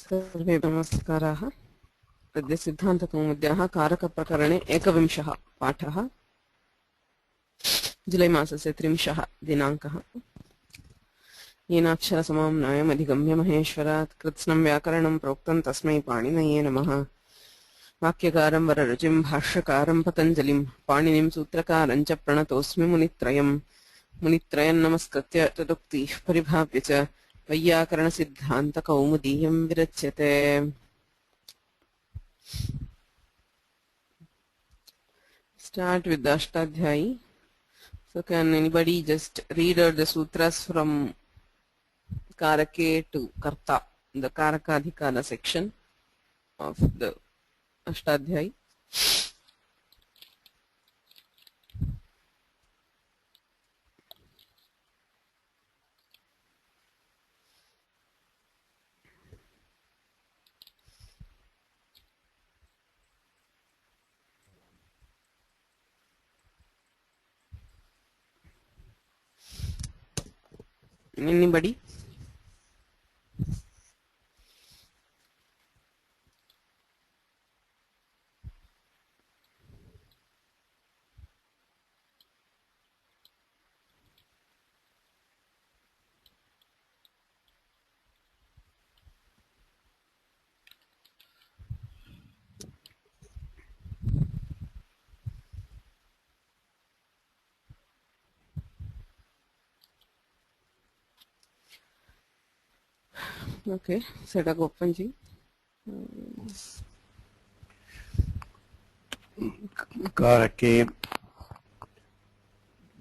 सर्वे नमस्काराः। अद्य सिद्धान्तकौमुद्याः कारकप्रकरणे 21 पाठः, जुलै मासस्य 30 दिनाङ्कः। येनाक्षरसमाम्नायमधिगम्य महेश्वरात् कृत्स्नं व्याकरणं प्रोक्तं तस्मै पाणिनये नमः। वाक्यकारं वररुचिं भाष्यकारं पतञ्जलिं पाणिनिं सूत्रकारं च प्रणतोऽस्मि मुनित्रयं नमस्कृत्य तदुक्तिः परिभाव्य च वैयाकरणसिद्धान्तकौमुदीयं विरच्यते। Start with the Ashtadhyayi. So can anybody just read out the sutras from Karake to Karta, the Karakadhikana section of the Ashtadhyayi? Anybody? Okay, Seda Gopanji. कारके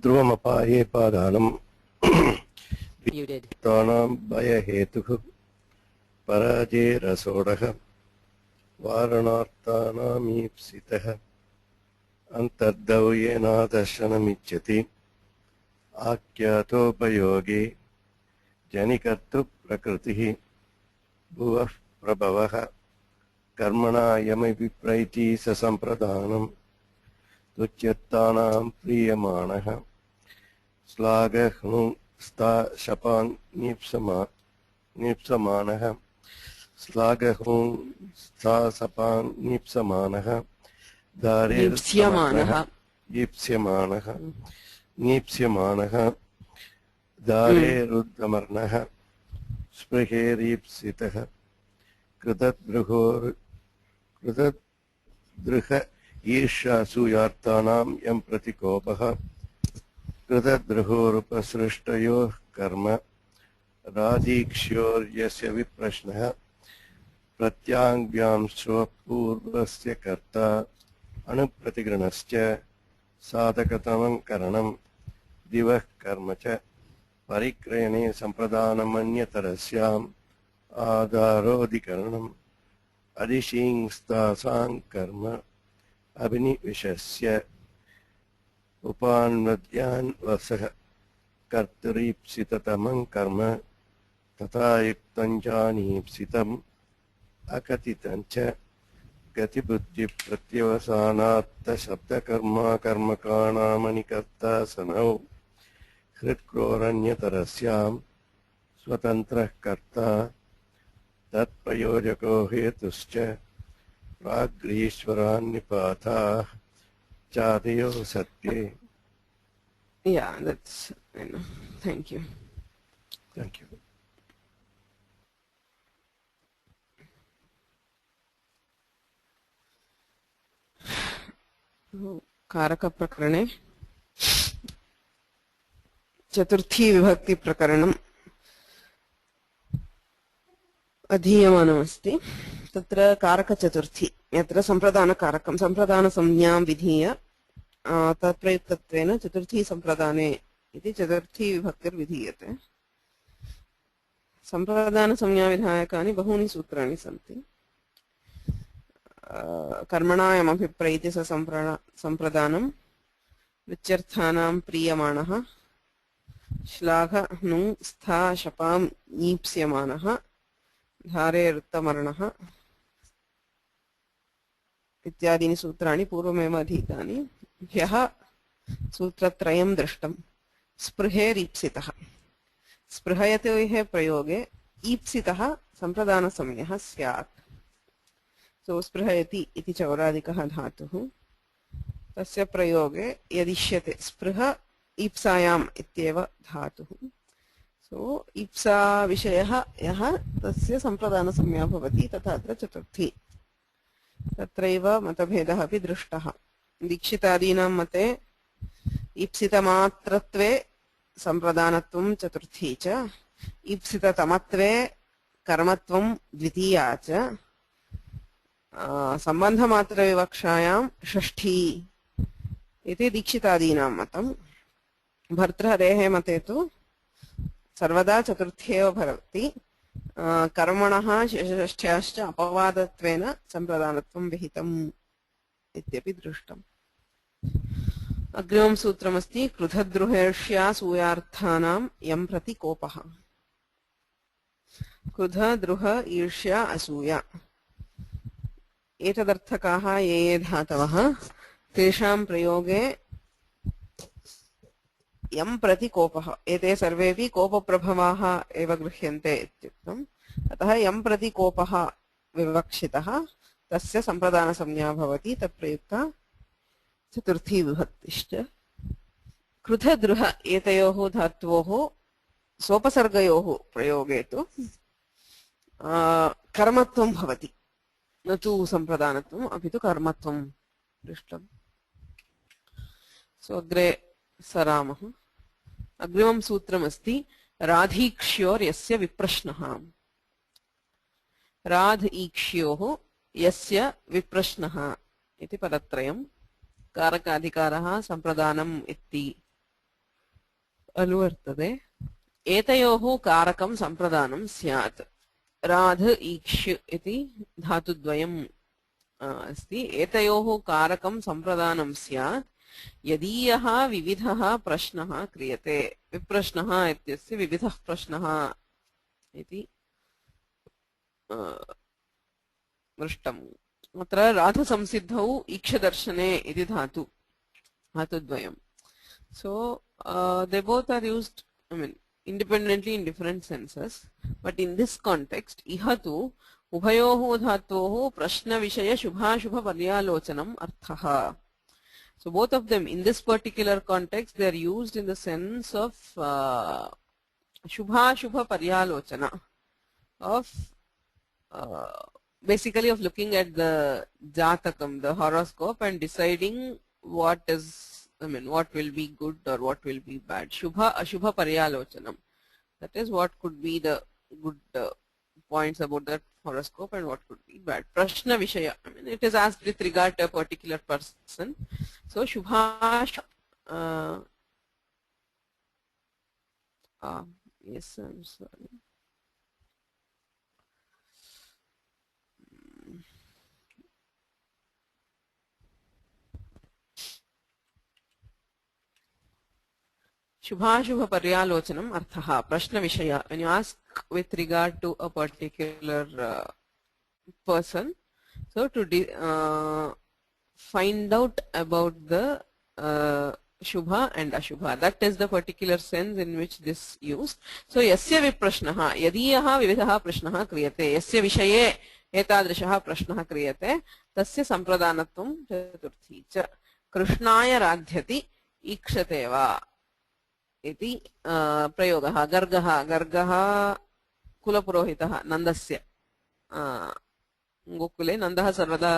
ध्रुवमपाये पादानं तानां भयहेतुः पराजे रसोडः वारणार्थानामीप्सितः अन्तर्दव्येनादर्शनमिच्छति आख्यातोपयोगे जनिकर्तु प्रकृतिः भुवः प्रभवः कर्मणा यमविप्रैति ससम्प्रदानम् तुच्यत्तानां प्रीयमाणः श्लाघहुस्ता शपान् नीप्समानः श्लाघहुस्ता शपान् नीप्समानः नीप्स्यमानः दारेरुद्धमर्णः स्पृहेरीप्सितः कृतद्रुह ईर्ष्यासूयार्तानां यं प्रतिकोपः कृतद्रुहोरुपसृष्टयोः कर्म राधीक्ष्योर्यस्य विप्रश्नः प्रत्याङ्ग्यां स्वपूर्वस्य कर्ता अणुप्रतिगृणश्च साधकतमं करणं दिवः कर्म च परिक्रयणे सम्प्रदानमन्यतरस्याम् आधारोऽधिकरणम् अधिशींस्तासां कर्म अभिनिवेशस्य उपान्वद्यान् वसः कर्तरीप्सिततमं कर्म तथा युक्तं चानीप्सितम् अकथितं च गतिबुद्धिप्रत्यवसानात्तशब्दकर्मा कर्मकाणामनिकर्ता सनौ हृत्क्रोरन्यतरस्यां स्वतन्त्रः कर्ता तत्प्रयोजको हेतुश्च प्राग्रीश्वरान्निपाताः चादयो सत्ये. Yeah, that's enough. Thank you. Thank you. कारकप्रकरणे चतुर्थी विभक्ति प्रकरणम् अधीयमानमस्ति। तत्र कारकचतुर्थी यत्र सम्प्रदानकारकं सम्प्रदानसंज्ञां विधीय तत्प्रयुक्तत्वेन चतुर्थी सम्प्रदाने इति चतुर्थी विभक्तिर्विधीयते। सम्प्रदानसंज्ञाविधायकानि बहूनि सूत्राणि सन्ति। कर्मणायमभिप्रैति सम्प्रदानं विच्यर्थानां प्रीयमाणः श्लाघ नु स्था शपां ईप्स्यमानः धारेरुत्तमर्णः इत्यादीनि सूत्राणि पूर्वमेव अधीतानि। ह्यः सूत्रत्रयं दृष्टं। स्पृहेरीप्सितः स्पृहयतेः प्रयोगे ईप्सितः सम्प्रदानसमयः स्यात्। सो स्पृहयति इति चौरादिकः धातुः, तस्य प्रयोगे यदिष्यते स्पृह ईप्सायाम् इत्येव धातुः। सो ईप्सा विषयः यः तस्य सम्प्रदानसंज्ञा भवति तथा अत्र चतुर्थी। तत्रैव मतभेदः अपि दृष्टः। दीक्षितादीनां मते ईप्सितमात्रत्वे सम्प्रदानत्वं चतुर्थी च, ईप्सिततमत्वे कर्मत्वं द्वितीया च, सम्बन्धमात्रविवक्षायां षष्ठी इति दीक्षितादीनां मतम्। भर्तृहरेः मते तु सर्वदा चतुर्थी एव भवति। कर्मणः षष्ठ्याश्च अपवादत्वेन सम्प्रदानत्वं विहितम् इत्यपि दृष्टम्। अग्रिमं सूत्रमस्ति क्रुधद्रुहेर्ष्या सूयार्थानां यं प्रति कोपः। क्रुध द्रुह ईर्ष्या असूया एतदर्थकाः ये ये धातवः तेषां प्रयोगे यं प्रति कोपः, एते सर्वेपि कोपप्रभवाः एव गृह्यन्ते इत्युक्तम्। अतः यं प्रति कोपः विवक्षितः तस्य सम्प्रदानसंज्ञा भवति, तत्प्रयुक्ता चतुर्थी विभक्तिश्च। क्रुधद्रुह एतयोः धात्वोः सोपसर्गयोः प्रयोगे तु कर्मत्वं भवति, न तु सम्प्रदानत्वम्, अपि तु कर्मत्वं दृष्टम्। सो अग्रे सरामः। अग्रिमं सूत्रमस्ति राधीक्ष्योर्यस्य विप्रश्नः। राध ईक्ष्योः यस्य विप्रश्नः इति पदत्रयम्। कारकाधिकारः सम्प्रदानम् इति अनुवर्तते। एतयोः कारकं सम्प्रदानं स्यात्। राध ईक्ष्य इति धातुद्वयम् अस्ति। एतयोः कारकं सम्प्रदानं स्यात् यदीयः विविधः प्रश्नः क्रियते। विप्रश्नः इत्यस्य विविधः प्रश्नः इति दृष्टम्। अत्र राधसंसिद्धौ ईक्षदर्शने इति धातुद्वयम्। So they both are used, I mean, independently in different senses, but in this context iha tu ubhayoh dhatoh prashna vishaya shubha paryalocanam arthah. So both of them in this particular context they are used in the sense of shubha paryalocana, of basically of looking at the jatakam, the horoscope, and deciding what is, I mean, what will be good or what will be bad. Shubha ashubha paryalocanam, that is what could be the good points about that horoscope and what could be bad. Prashna vishaya, I mean, it is asked with regard to a particular person. So shubha yes, I'm sorry. Shubha paryalocanam arthaha, prashna vishaya. When you ask with regard to a particular person, so to find out about the shubha and ashubha, that is the particular sense in which this used. So yasya viprashnaha, yadiyaha vividaha prashnaha kriyate, yasya vishaye etadrishaha prashnaha kriyate, tasya sampradanatvam chaturthi cha. Krishnaya radhyati ikshate va इति प्रयोगः। गर्गः कुलपुरोहितः नन्दस्य, गोकुले नन्दः सर्वदा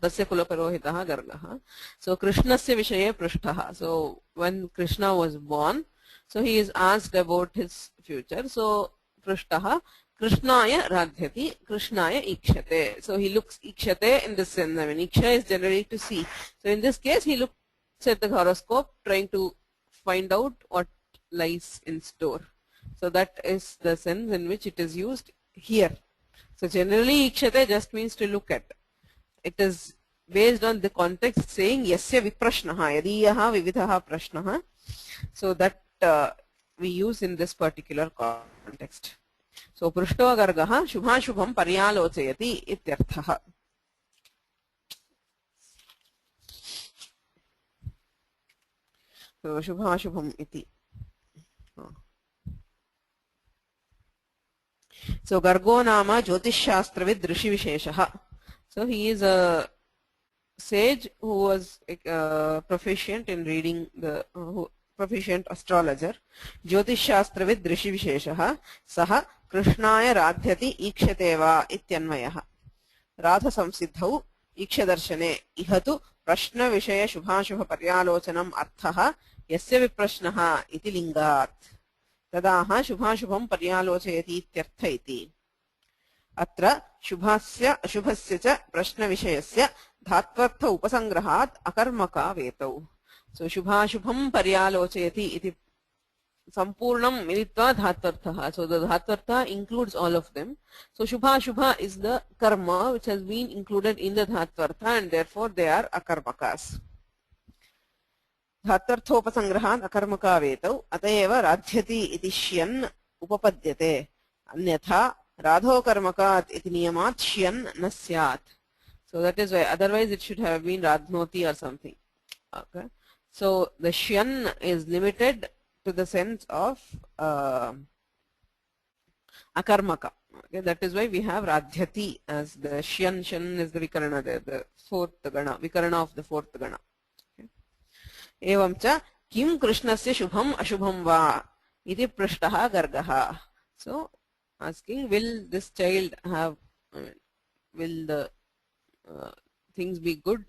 तस्य कुलपुरोहितः गर्गः. So कृष्णस्य विषये पृष्टः. So when Krishna was born, so he is asked about his future. So पृष्टः कृष्णाय राध्यति, कृष्णाय ईक्षते. So he looks ईक्षते in this sense. I mean, iksha is generally to see. So in this case he looks at the horoscope trying to find out what lies in store. So that is the sense in which it is used here. So generally ikshate just means to look at. It is based on the context saying yasya viprashnaha, yadiyaha vividaha prashnaha. So that we use in this particular context. So prushto gargaha shubha shubham paryalocayati ityarthaha. So shubha shubham iti. So Gargo Nama Jyotish Shastravid Rishi Visheshaha. So he is a sage who was proficient in reading the proficient astrologer. Jyotish Shastravid Rishi Visheshaha Saha Krishnaya Radhyati Ikshateva Ityanmayah. Radha Samsiddhau Ikshadharshane Ihatu Prashna Vishaya Shubhashubha Paryalocanam Arthaha Yasya Viprashnaha Iti Lingat. तदाह शुभाशुभं पर्यालोचयति इत्यर्थ इति अत्र शुभस्य अशुभस्य च प्रश्नविषयस्य धात्वर्थ उपसंग्रहात् अकर्मका वेतौ सो शुभाशुभं पर्यालोचयति इति संपूर्णं मिलित्वा धात्वर्थः so the धात्वर्थ includes all of them so shubha is the karma which has been included in the धात्वर्थ and therefore they are akarmakas धात्वर्थोपसंग्रहात् अकर्मका वेतौ अतएव राध्यति इति श्यन् उपपद्यते अन्यथा राधो कर्मकात् इति नियमात् श्यन् न स्यात् so that is why otherwise it should have been radhnoti or something okay so the shyan is limited to the sense of akarmaka okay that is why we have radhyati as the shyan is the vikarana there the fourth gana vikarana of the fourth gana एवं च किं कृष्णस्य शुभम अशुभम वा इति पृष्टः गर्गः so asking will this child have will the things be good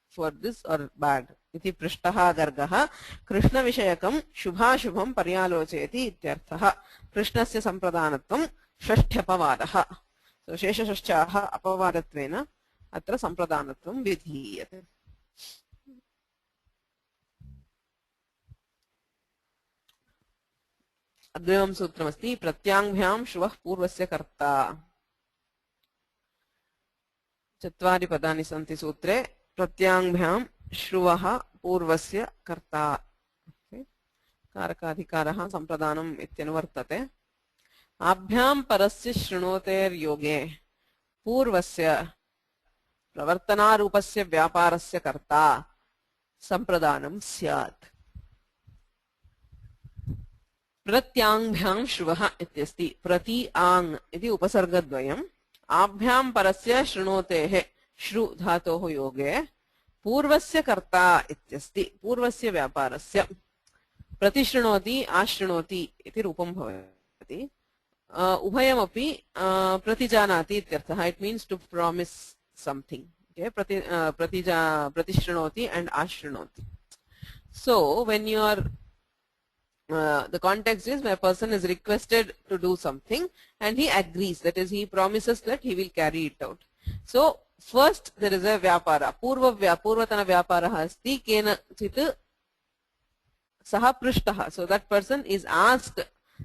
for this or bad इति पृष्टः गर्गः कृष्ण विषयकं शुभाशुभं पर्यालोचयति इत्यर्थः कृष्णस्य संप्रदानत्वं षष्ठ्यपवादः so शेषषष्ठ्याः अपवादत्वेन अत्र संप्रदानत्वं विधीयते अद्वयं सूत्रमस्ति प्रत्यांभ्यां श्रुवः पूर्वस्य कर्ता चत्वारि पदानि सन्ति सूत्रे प्रत्यांभ्यां श्रुवः पूर्वस्य कर्ता कारकाधिकारः संप्रदानम् इत्यनुवर्तते आभ्यां परस्य शृणोतेर्योगे पूर्वस्य प्रवर्तनारूपस्य व्यापारस्य कर्ता संप्रदानं स्यात् प्रत्यांभ्यां श्रुवः इत्यस्ति प्रति आङ् इति उपसर्गद्वयम् आभ्यां परस्य शृणोतेः श्रु धातोः योगे पूर्वस्य कर्ता इत्यस्ति पूर्वस्य व्यापारस्य प्रतिशृणोति आशृणोति इति रूपं भवति उभयमपि प्रतिजानाति इत्यर्थः it means to promise something प्रतिशृणोति एंड आशृणोति so when you are the context is when a person is requested to do something and he agrees, that is he promises that he will carry it out. So first there is a vyapara purvatana vyapara asti kenachit saha prishtah, so that person is asked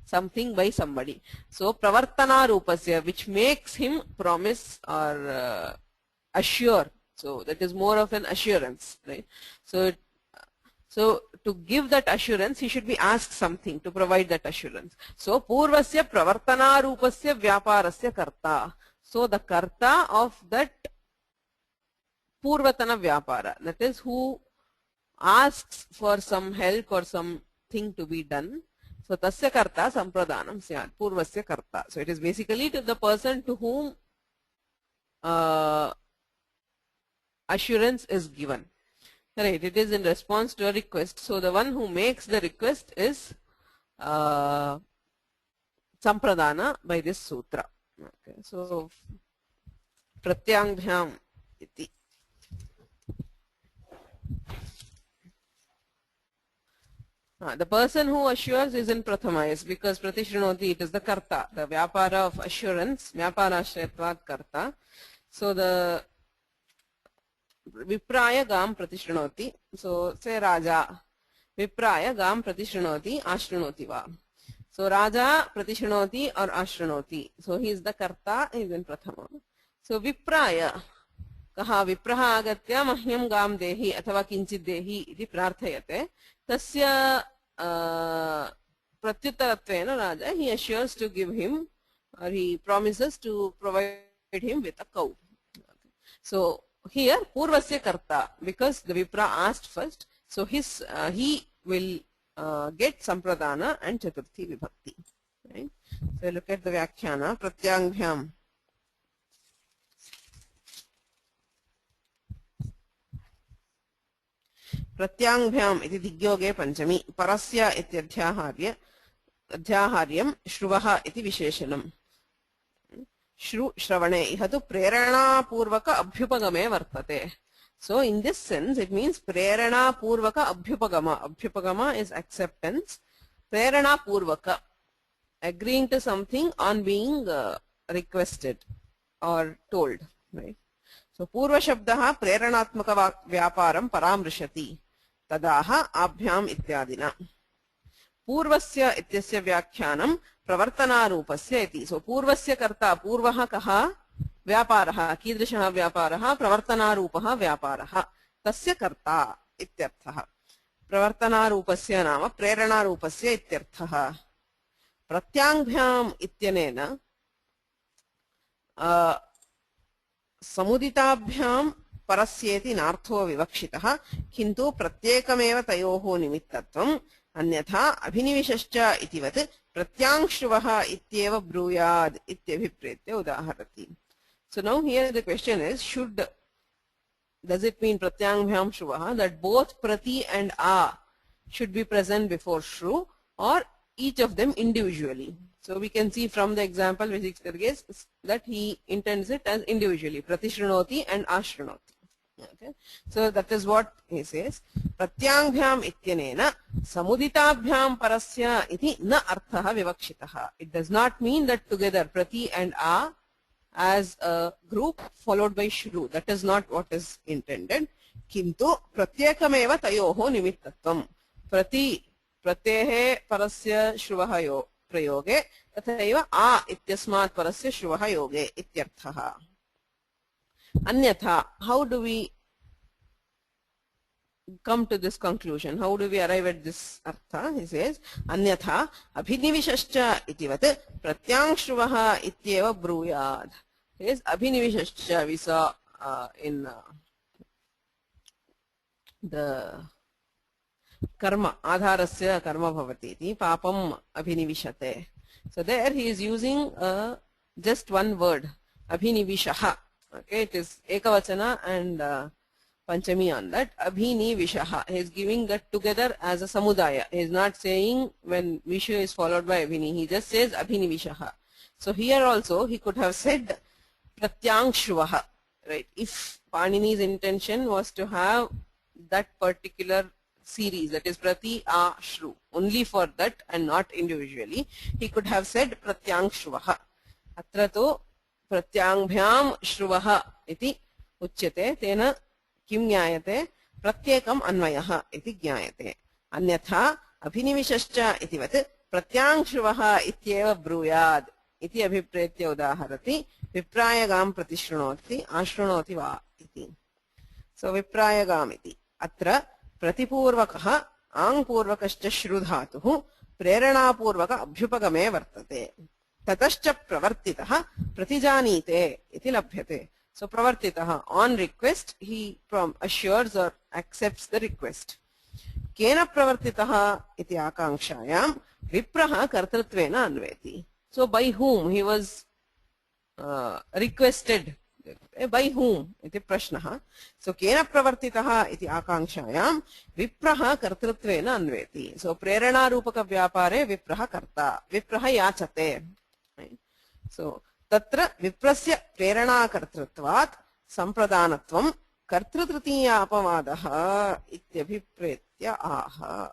something by somebody. So pravartana rupasya, which makes him promise or assure, so that is more of an assurance, right? So to give that assurance, he should be asked something to provide that assurance. So purvasya pravartana rupasya vyaparasya karta. So the karta of that purvatana vyapara, that is who asks for some help or something to be done. So tasya karta sampradanam syat, purvasya karta. So it is basically to the person to whom assurance is given. Right, it is in response to a request. So the one who makes the request is sampradana by this sutra. Okay, so pratyanghyam iti. The person who assures is in prathamais because pratishrinoti, it is the karta, the vyapara of assurance, vyapara ashrayatvat karta. So the vipraya gam pratishrinoti, so say raja vipraya gam pratishrinoti ashrinoti va. So raja pratishrinoti or ashrinoti, so he is the karta, he is in prathama. So vipraya कहा विप्रः आगत्य मह्यं गां देहि अथवा किंचित् देहि इति प्रार्थयते तस्य प्रत्युत्तरत्वेन राजा he assures to give him or he promises to provide him with a cow. So here purvasya karta, because the vipra asked first, so his he will get sampradana and chaturthi vibhakti. Right? So look at the Vyakhyana. Pratyangbhyam. Pratyangbhyam iti digyoge panchami. Parasya ityadhyaharya. Adhyaharyam shruvaha iti visheshanam. Shru shravane. Iha tu prerana purvaka abhyupagame vartate. So in this sense, it means prerana purvaka abhyupagama. Abhyupagama is acceptance. Prerana purvaka, agreeing to something on being requested or told. Right? So purva shabdaha preranatmaka vyaparam paramrishati. Tadaha abhyam ityadina. Purvasya ityasya vyakhyanam pravartanarupasya iti. So purvasya karta purvaha kaha व्यापारः कीदृशः व्यापारः प्रवर्तनारूपः व्यापारः तस्य कर्ता इत्यर्थः प्रवर्तनारूपस्य नाम प्रेरणारूपस्य इत्यर्थः प्रत्याङ्भ्याम् इत्यनेन समुदिताभ्यां परस्येति नार्थो विवक्षितः किन्तु प्रत्येकमेव तयोः निमित्तत्वम् अन्यथा अभिनिविशश्च इतिवत् प्रत्यांश्रुवः इत्येव ब्रूयाद् इत्यभिप्रेत्य उदाहरति. So now here the question is, does it mean pratyangbhyam shruvaha, that both prati and a should be present before shru, or each of them individually? So we can see from the example which Ikshtar gives that he intends it as individually, prati shrunoti and ashrunoti. Okay, so that is what he says. Pratyangbhyam ityanena samuditabhyam parasya iti na arthaha vivakshitaha. It does not mean that together prati and a as a group followed by shru. That is not what is intended. Kintu pratyekameva tayoho nimittatvam. Prati pratyehe parasya shruvaha yo prayoge tathaiva a ityasmat parasya shruvaha yoge ityarthaha. Anyatha, how do we come to this conclusion? How do we arrive at this artha? He says, Anyatha abhinivishascha itivat pratyangshruvaha ityeva bruyad. He says, abhinivishascha, we saw in the karma, adharasya karma bhavati iti, papam abhinivishate. So there he is using just one word, abhinivishaha. Okay, it is ekavachana and panchami on that. Abhinivishaha. He is giving that together as a samudaya. He is not saying when visha is followed by abhini. He just says abhinivishaha. So here also he could have said pratyangshruvaha. Right? If Panini's intention was to have that particular series, that is prati a shru, only for that and not individually, he could have said pratyangshruvaha. Atrato प्रत्यांभ्याम श्रुवः इति उच्यते तेन किं ज्ञायते प्रत्येकम् अन्वयः इति ज्ञायते अन्यथा अभिनिविशश्च इतिवत् प्रत्यांश्रुवः इत्येव ब्रूयाद् इति अभिप्रेत्य उदाहरति विप्रायगां प्रतिशृणोति आशृणोति वा इति सो विप्रायगाम् इति अत्र प्रतिपूर्वकः आङ्पूर्वकश्च श्रुधातुः प्रेरणापूर्वक अभ्युपगमे वर्तते ततश्च प्रवर्तितः प्रतिजानीते इति लभ्यते. So pravartitah, on request he assures or accepts the request. Kena pravartitah iti akankszayam vipraha kartratvena anveti. So by whom he was requested, by whom iti prashnah. So kena pravartitah iti akankszayam vipraha kartratvena anveti. So prerana rupaka vyapare vipraha karta, vipraha yachate. So तत्र विप्रस्य प्रेरणाकर्तृत्वात् संप्रदानत्वं कर्तृतृतीयापवादः इत्यभिप्रेत्य आह.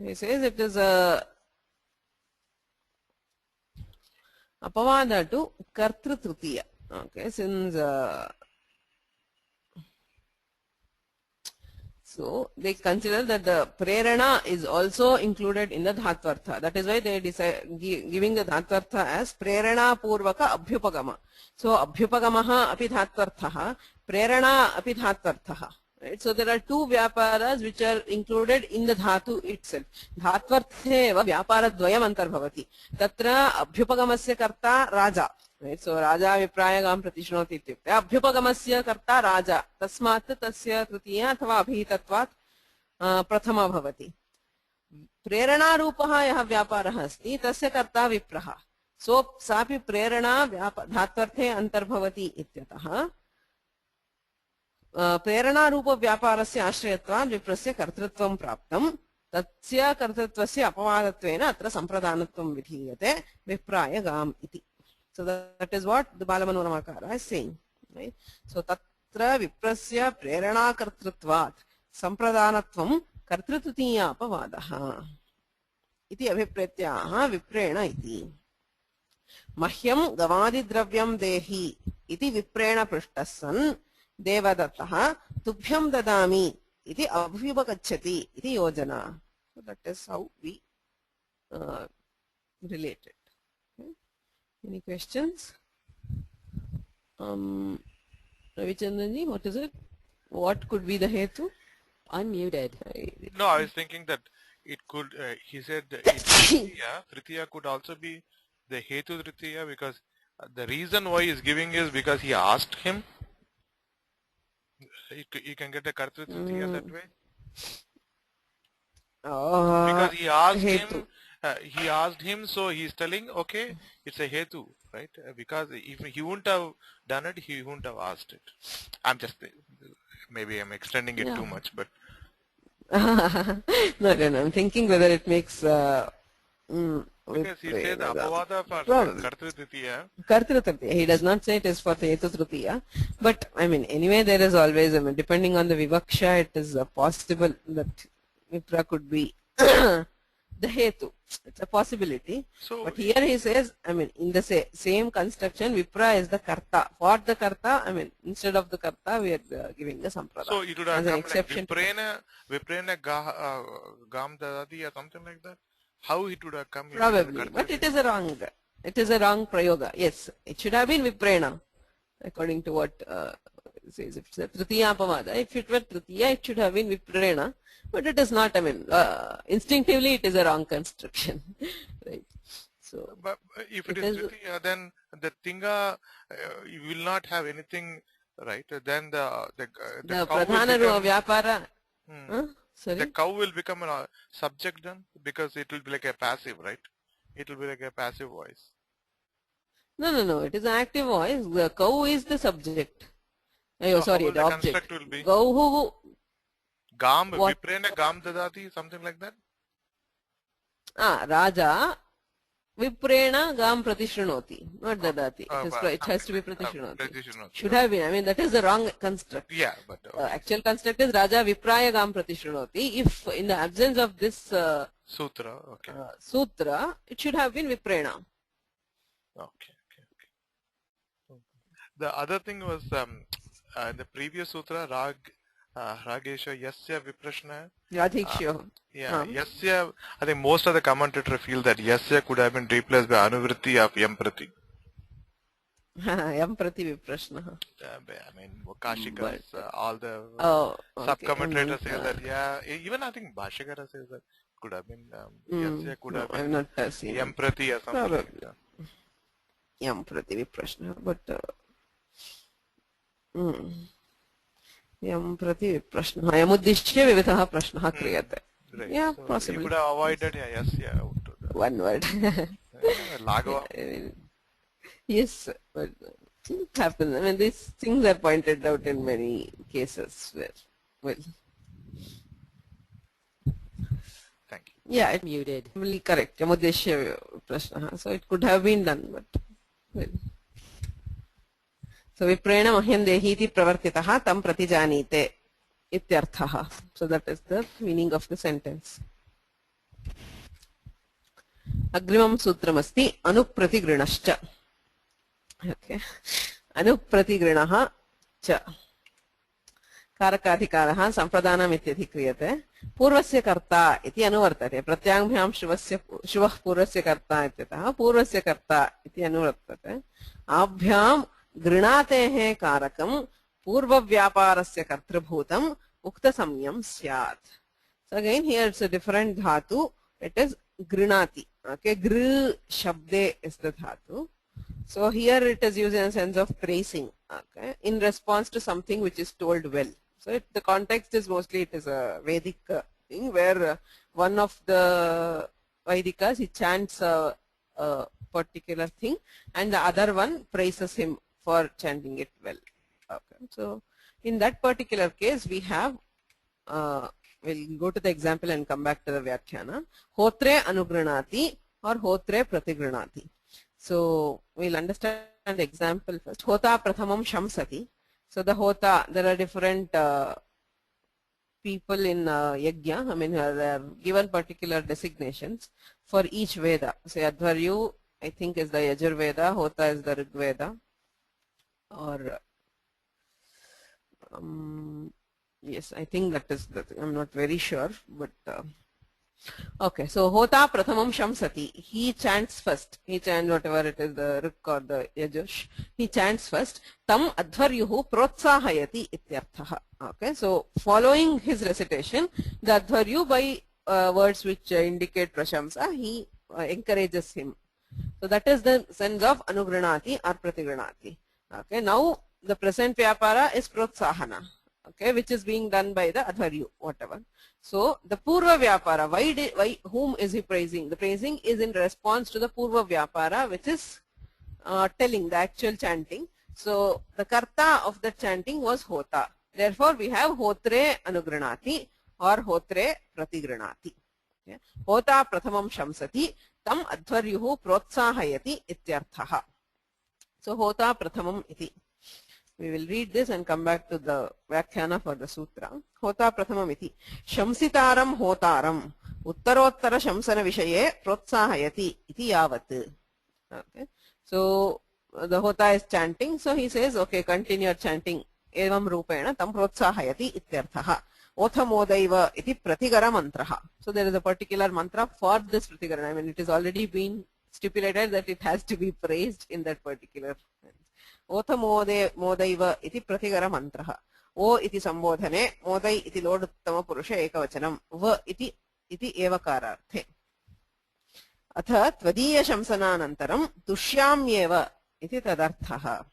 He says it is a apavada to kartrutritiya. Okay, since so they consider that the prerana is also included in the dhatvartha. That is why they decide giving the dhatvartha as prerana purvaka abhyupagama. So abhyupagamaha api dhatvarthaha, prerana api dhatvarthaha. Right? So there are two vyaparas which are included in the dhatu itself. Dhatvarthe eva vyaparadvayam antarbhavati. Tatra abhyupagamasya karta raja. Right? So Raja Viprayagam Pratishnoti ityukte Abhyupagamasya karta Raja tasmat tasya tritiya अथवा अभिहितत्वात् प्रथमा भवति. प्रेरणा रूपः यः व्यापारः अस्ति तस्य कर्ता विप्रः. सो सापि प्रेरणा धात्वर्थे अंतर्भवति इत्यतः प्रेरणा रूप व्यापारस्य आश्रयत्वात् विप्रस्य कर्तृत्वं प्राप्तं. तस्य कर्तृत्वस्य अपवादत्वेन अत्र संप्रदानत्वं विधीयते विप्राय गाम् इति. So that is what the Balamanoramakara is saying, right? So tatra viprasya prerana kartrutvat sampradanatvam kartrututiya apavadaha iti abhipretyaha viprena iti. Mahyam gavadi dravyam dehi iti viprena prishtasan devadattah tubhyam dadami iti abhyupagacchati iti yojana. So that is how we relate it. Any questions? Ravichandranji, what is it? What could be the hetu? Unmuted. No, I was thinking that it could, he said Tritiya could also be the hetu Tritiya because the reason why he's giving is because he asked him. You can get a Kartru Tritiya that way. Because he asked him. He asked him, so he's telling, okay, it's a hetu, right? Because if he wouldn't have done it, he wouldn't have asked it. Maybe I'm extending it too much, but. No, I'm thinking whether it makes. Because he said apavada for Kartru Tritiya. Kartru Tritiya. He does not say it is for the Hetu Tritiya. But, I mean, anyway, there is always, depending on the Vivaksha, it is possible that Vipra could be the Hetu. It's a possibility. So, but here he says, in the same construction, Vipra is the Karta. For the Karta, instead of the Karta, we are giving the Sampradana. So it would have come like Viprena Gam Dadati or something like that? How it would have come? Probably, but it is a wrong prayoga. Yes, it should have been Viprena, according to what it says. If it's a Tritiya Apavada, if it were Tritiya, it should have been Viprena. But it is not, instinctively it is a wrong construction, right? So, but if it is Tritiya, then the Tinga you will not have anything, right? Then the Pradhana Vyapara. Sorry? The cow will become a subject then, because it will be like a passive, right? It will be like a passive voice. No, it is an active voice. The cow is the subject. Oh, so sorry, the object. Will be? Cow Gam, Viprena Gam Dadati, something like that? Raja Viprena Gam Pratishrunoti, not Dadati. It has to be Pratishrunoti. Should have been. That is the wrong construct. Yeah, but actual construct is Raja Vipraya Gam Pratishrunoti. If in the absence of this Sutra, okay. Sutra, it should have been Viprena. Okay. The other thing was the previous Sutra, Ragesha Yasya Viprashna. Radhiksho. Yasya, I think most of the commentators feel that Yasya could have been replaced by Anuvritti of Yamprati. Yamprati Viprashna. Kashikas, all the sub-commentators say that, even I think Bhashyakara says that could have been, Yasya could have been not seen Yamprati or something like that. Yamprati Viprashna, but Yam prati prashna. Yamuddishya vividhaha prashnaha kriyate. Right. Yeah, so possible. You could have avoided one word. Laghava. Yes, but it happens. These things are pointed out in many cases where, Thank you. Yeah, it's muted. Correct. Yamuddishya prashnaha. So it could have been done, but So Viprena Mahyan Dehiti Pravartitaha Tam Pratijanite Ityarthaha. So that is the meaning of the sentence. Agrimam Sutramasti Anupratigrinascha. Okay. Anupratigrinaha cha. Karakadhikaraha Sampradhanam ityadhikriyate. Purvasya karta iti anuvartate. Pratyangabhyam shuvah purvasya karta ityataha. Purvasya karta iti anuvartate. Abhyam गृणातेः कारकं पूर्वव्यापारस्य कर्तृभूतम् उक्तसंज्ञं स्यात्. So again here it's a different dhatu. It is grinati. Okay, gr shabde is the dhatu. So here it is used in a sense of praising, okay, in response to something which is told well. So the context is mostly it is a Vedic thing where one of the Vedikas he chants a particular thing and the other one praises him for chanting it well. Okay, so in that particular case we have we'll go to the example and come back to the Vyakhyana. Hotre anugranati or hotre pratigranati. So we'll understand the example first. Hota prathamam shamsati. So the hota, there are different people in yajna. I mean, they are given particular designations for each Veda. Say Advaryu, I think is the Yajur Veda. Hota is the Rig Veda. Or yes, I think that is the thing. I'm not very sure, but okay. So Hota Prathamam Shamsati. He chants first. He chants whatever it is, the Rik or the Yajush. He chants first. Tam Advaryuhu Protsahayati ityarthaha. Okay. So following his recitation, the Advaryu by words which indicate Prashamsa, he encourages him. So that is the sense of Anugranati or Pratigranati. Okay. Now the present Vyapara is Protsahana. Okay, which is being done by the Advaryu, whatever. So the Purva Vyapara, why whom is he praising? The praising is in response to the Purva Vyapara, which is telling the actual chanting. So the Karta of the chanting was Hota. Therefore, we have Hotre Anugranati or Hotre Pratigranati. Okay. Hota Prathamam Shamsati Tam Advaryuhu Protsahayati ityarthaha. So Hota Prathamam iti. We will read this and come back to the Vyakhyana for the Sutra. Hota Prathamam iti. Shamsitaram Hotaram Uttarottara Shamsana Vishaye Protsahayati iti yavat. Okay. So the Hota is chanting. So he says, okay, continue chanting. Evam Rupena Tam Protsahayati ityarthaha. Otha Modaiva iti Pratigara Mantraha. So there is a particular mantra for this Pratigara. I mean, it is already been stipulated that it has to be praised in that particular. Otha modaiva iti pratigara mantraha. O iti sambodhane, modai iti loduttama purusha ekavachanam, va iti evakararthe. Atha tvadiya shamsananantaram tushyamyeva iti tadarthaha.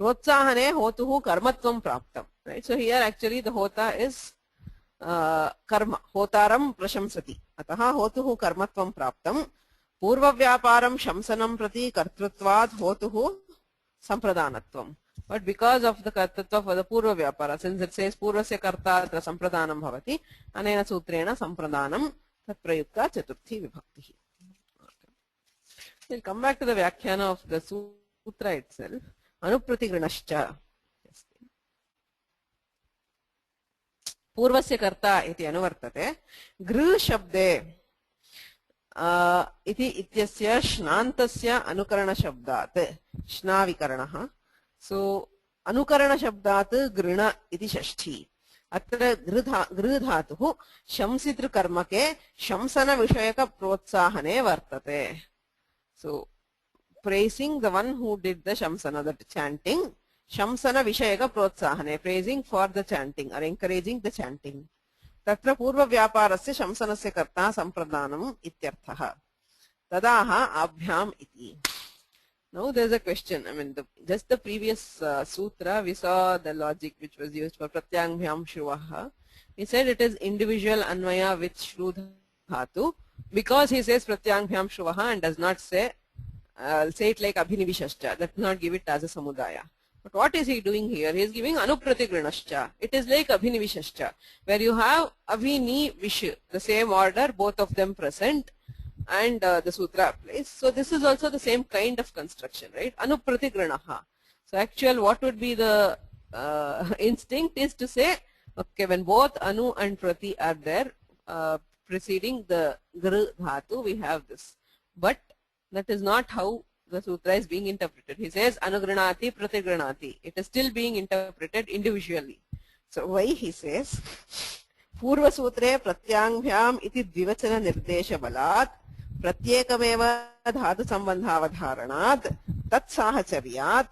Protsahane hotuhu karmatvam praptam. Right? So here actually the hota is karma. Hotaram prashamsati. Ataha hotuhu karmatvam praptam. Purva vyaparam shamsanam prati kartrutvad hotuhu sampradhanatvam. But because of the kartatva for the purva vyapara, since it says purvasya karta atra sampradhanam bhavati, anena sutrena sampradhanam tat prayukta chaturthi vibhakti. We'll come back to the Vyakhyana of the sutra itself. Anupratigranascha. Purvasya karta iti anuvartate. Gru shabde iti ityasya shnantasya anukarana shabdat. Shnavikaranaha. So anukarana shabdat grina iti shashti. Atra grudhatuhu shamsitru karmake shamsana vishayaka protsahane vartate. So praising the one who did the shamsana, that chanting, shamsana vishayaka protsahane, praising for the chanting or encouraging the chanting. Tatra purva vyaparasya shamsanasya karta sampradhanam ityarthaha. Tadaha abhyam iti. Now there is a question. I mean, just the previous sutra, we saw the logic which was used for pratyangbhyam shruvaha. He said it is individual anvaya with shru dhatu because he says pratyangbhyam shruvaha and does not say it like abhinivishascha, that does not give it as a samudaya. But what is he doing here? He is giving anupratigranascha. It is like abhinivishascha, where you have abhini vish, the same order, both of them present, and the sutra applies. So this is also the same kind of construction, right? Anupratigranaha. So actual what would be the instinct is to say, okay, when both anu and prati are there, preceding the gr dhatu, we have this. But that is not how the sutra is being interpreted. He says anugranati pratigranati. It is still being interpreted individually. So why he says Purva sutre pratyangbhyam iti dvivachana nirdesha balat pratyekameva dhatu sambandhavadharanat tat sahacharyat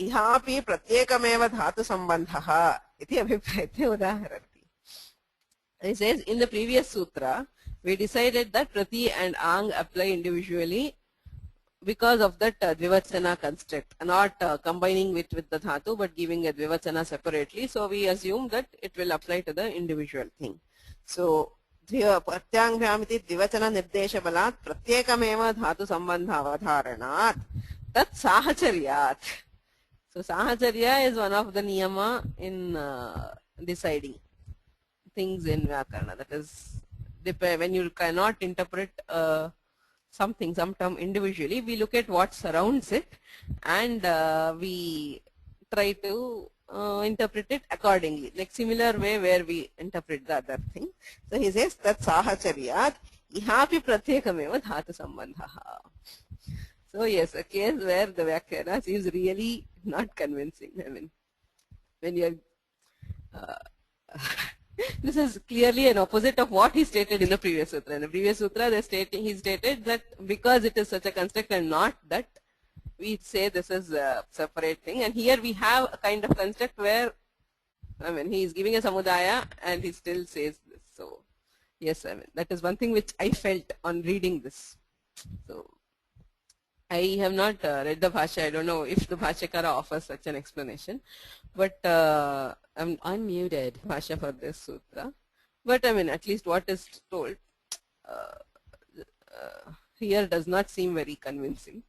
ihapi pratyekameva dhatu sambandhaha iti abhiprayate udaharanti. He says in the previous sutra we decided that prati and ang apply individually because of that dvivachana construct, not combining it with the dhatu but giving a dvivachana separately, so we assume that it will apply to the individual thing. So प्रत्यांभ्याम इति द्विवचन निर्देश बलात् प्रत्येकमेव धातु संबंध अवधारणात् तत् साहचर्यात्. So sahacharya is one of the niyama in deciding things in Vyakarana. That is, when you cannot interpret some term individually, we look at what surrounds it and we try to interpret it accordingly, like similar way where we interpret the other thing. So he says that sahacharyat ihapi pratyekameva dhatu sambandhaha. So yes, a case where the Vyakhyanas is really not convincing. I mean, when you are this is clearly an opposite of what he stated in the previous sutra. In the previous sutra, he stated that because it is such a construct and not that, we say this is a separate thing. And here we have a kind of construct where, I mean, he is giving a samudaya and he still says this. So yes, I mean, that is one thing which I felt on reading this. So I have not read the Bhashya. I don't know if the Bhashyakara offers such an explanation, but I'm unmuted Bhashya for this sutra. But I mean, at least what is told here does not seem very convincing.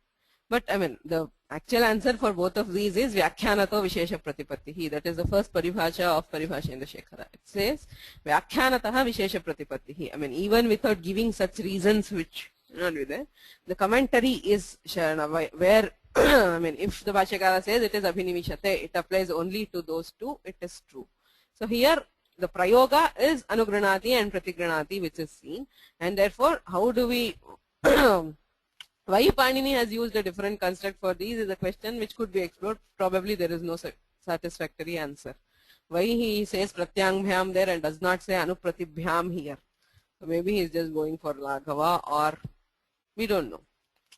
But I mean, the actual answer for both of these is Vyakhyanato Vishesha Pratipattihi. That is the first paribhasha of Paribhashendra Shekhara. It says Vyakhanataha Vishesha Pratipattihi. I mean, even without giving such reasons which not be there, the commentary is Sharana, where I mean, if the Bhashyakara says it is Abhinimishate, it applies only to those two, it is true. So here the prayoga is Anugranati and Pratigranati, which is seen, and therefore how do we why Panini has used a different construct for these is a question which could be explored. Probably there is no satisfactory answer. Why he says Pratyangbhyam there and does not say Anupratibhyam here? So maybe he is just going for Laghava, or we don't know,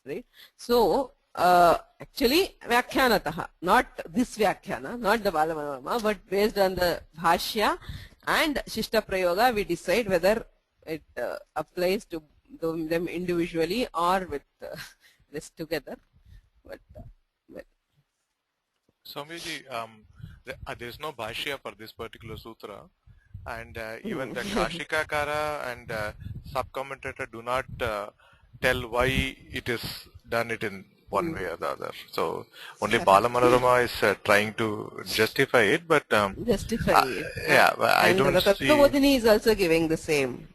right? So actually Vyakhyanataha, not this Vyakhyana, not the Balamanorama, but based on the Bhashya and Shishta Prayoga, we decide whether it applies to them individually or with this together. But well. Swamiji, there is no Bhashya for this particular sutra, and even the Kashikakara and sub-commentator do not tell why it is done it in one way or the other. So only Balamanorama is trying to justify it, but justify it. Yeah, I and don't the see. Tattva-bodhini is also giving the same.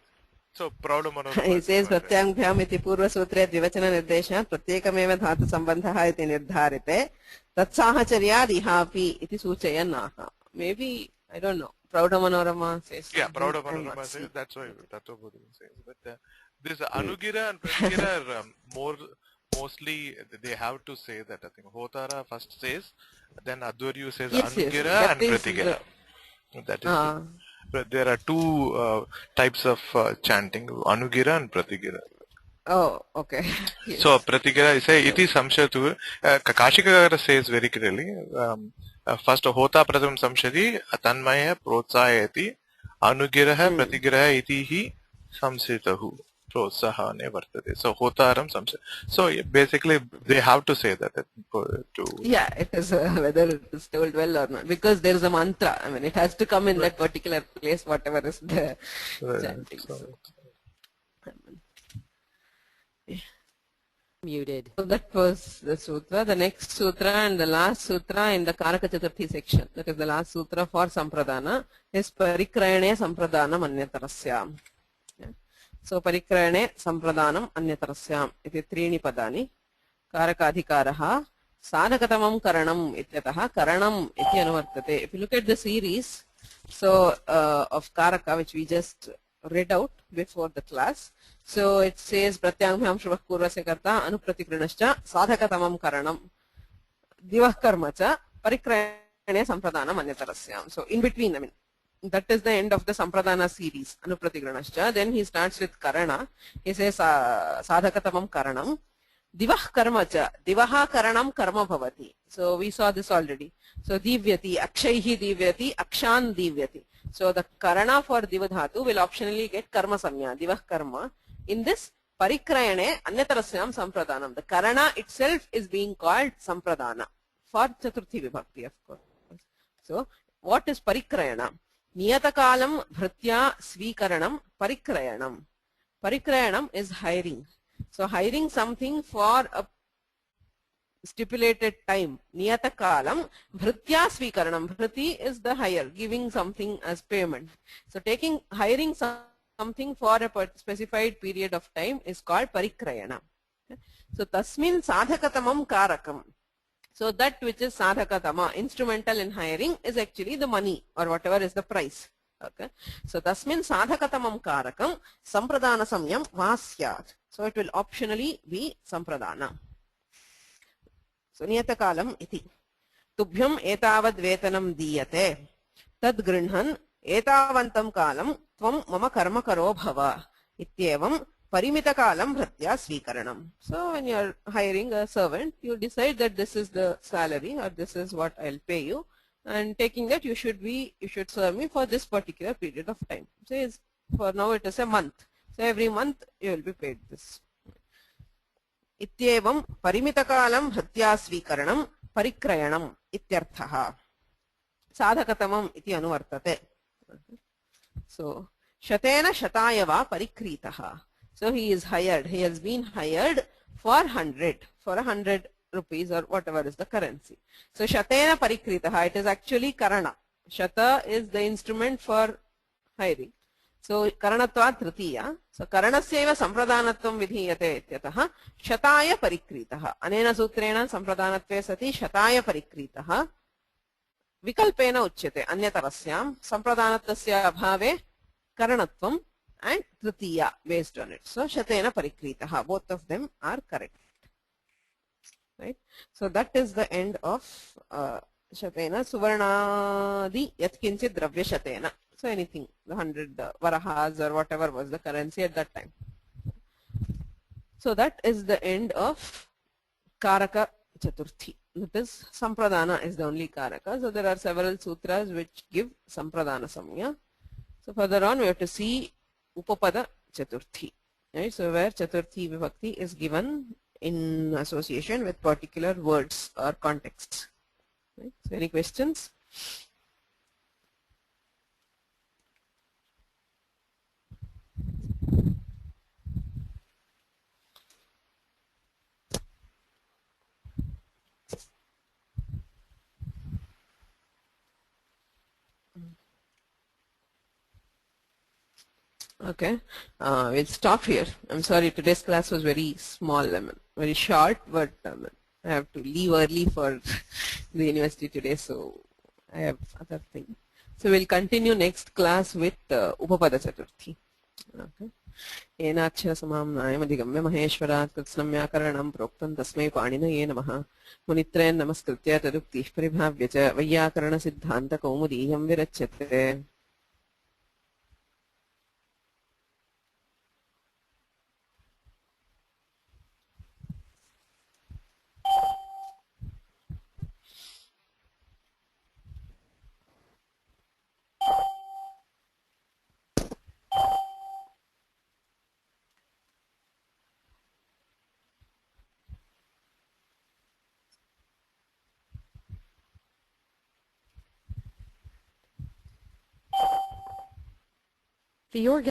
So Praudamanorama. He says Pratyangbhyam iti purva sutre dvivachana nirdesha pratyekameva dhatu sambandhaha iti nirdharite tat sahacharyad ihapi iti suchayanaha. Maybe, I don't know, Praudamanorama says. Yeah, Praudamanorama says, that's why Tattva-bodhini says. But this Anugira and Pratyira are mostly they have to say that. I think Hotara first says, then Advaryu says yes, Anugira yes, and Pratyira. That is but there are two types of chanting, Anugira and Pratigira. Oh, okay. Yes. So Pratigira is a iti samshatu. Kashikakara says very clearly. First Hota Pratham Samshati Tanmaya Protsayati Anugiraha Pratigiraha iti hi samsitahu Protsahane Vartate. So Hotaram Samshati. So basically they have to say that to. Yeah, it is whether it is told well or not, because there is a mantra. I mean, it has to come in that particular place, whatever is the chanting. So. Muted. So that was the sutra. The next sutra and the last sutra in the Karaka Chaturthi section, that is the last sutra for Sampradana, is Parikrayane Sampradanam Anyatarasyam. So Parikrayane Sampradanam Anyatarasyam iti त्रीणि padani. Karakadhikaraha Sadhakatamam Karanam ityataha Karanam iti anuvartate. If you look at the series of Karaka, which we just read out before the class, so it says Pratyangbhyam Shubha Purvasya Karta Anupratikrinascha Sadhakatamam Karanam Divah Karmacha Parikrayane Sampradanam Anyatarasyam. So in between, I mean, that is the end of the Sampradana series, Anupratikrinascha. Then he starts with Karana. He says Sadhakatamam Karanam Divah Karmacha. Divaha Karanam Karma Bhavati. So we saw this already. So Divyati, Akshaihi Divyati, Akshan Divyati. So the Karana for Divadhatu will optionally get Karma Samya, Divah Karma, in this Parikrayane Anyatarasyaam Sampradanam. The Karana itself is being called Sampradana for Chaturthi Vibhakti, of course. So, what is Parikrayana? Niyatakalam Bhritya Svikaranam Parikrayanam. Parikrayanam is hiring. So, hiring something for a stipulated time. Niyatakalam Bhritya Svikaranam. Bhriti is the hire, giving something as payment. So, hiring something for a specified period of time is called Parikrayana. So, Tasmin Sadhakatamam Karakam. So that which is sadhakatama, instrumental in hiring, is actually the money or whatever is the price. Okay. So tasmin sadhakatamam karakam sampradana samyam vasyat. So it will optionally be sampradana. So niyatakalam iti. Tubhyam etavad vetanam diyate. Tad grinhan etavantam kalam tvam mama karma karo bhava. Ityevam Parimitakalam Bhritya Svikaranam. So when you are hiring a servant, you decide that this is the salary or this is what I'll pay you, and taking that you should serve me for this particular period of time. So for now it is a month. So every month you will be paid this. Ityevam Parimitakalam Bhritya Svikaranam Parikrayanam Ityarthaha. Sadhakatamam iti anuvartate. So Shatena Shatayava Parikritaha. So he is hired. He has been hired for 100 rupees or whatever is the currency. So Shatena Parikritaha, it is actually Karana. Shata is the instrument for hiring. So Karanatva Tritiya. So Karanasyaiva Sampradanatvam Vidhiyate ityataha Shataya Parikritaha. Anena Sutrena Sampradanatve sati Shataya Parikritaha. Vikalpena Uchyate Anyatarasyaam Sampradanattasya Abhave Karanatvam and Tritiya based on it. So Shatena Parikritaha. Both of them are correct. Right. So that is the end of Shatena Suvarnadi Yatkinchit Dravya Shatena. So anything, the 100 varahas or whatever was the currency at that time. So that is the end of Karaka Chaturthi. That is, Sampradana is the only Karaka. So there are several sutras which give Sampradana Samya. So further on we have to see Upapada Chaturthi. Right? So where Chaturthi Vibhakti is given in association with particular words or contexts. Right? So any questions? Okay, we'll stop here. I'm sorry, today's class was very small, very short, but I have to leave early for the university today, so I have other things. So we'll continue next class with Upapada Chaturthi. Okay. Enachya samam nayamadigamya maheshwarat katsnamyakaranam proktam tasmai paninaye namaha munitrayan namaskritya tadukti paribhavya cha vayyakarana siddhanta kaumudiyam virachyate. The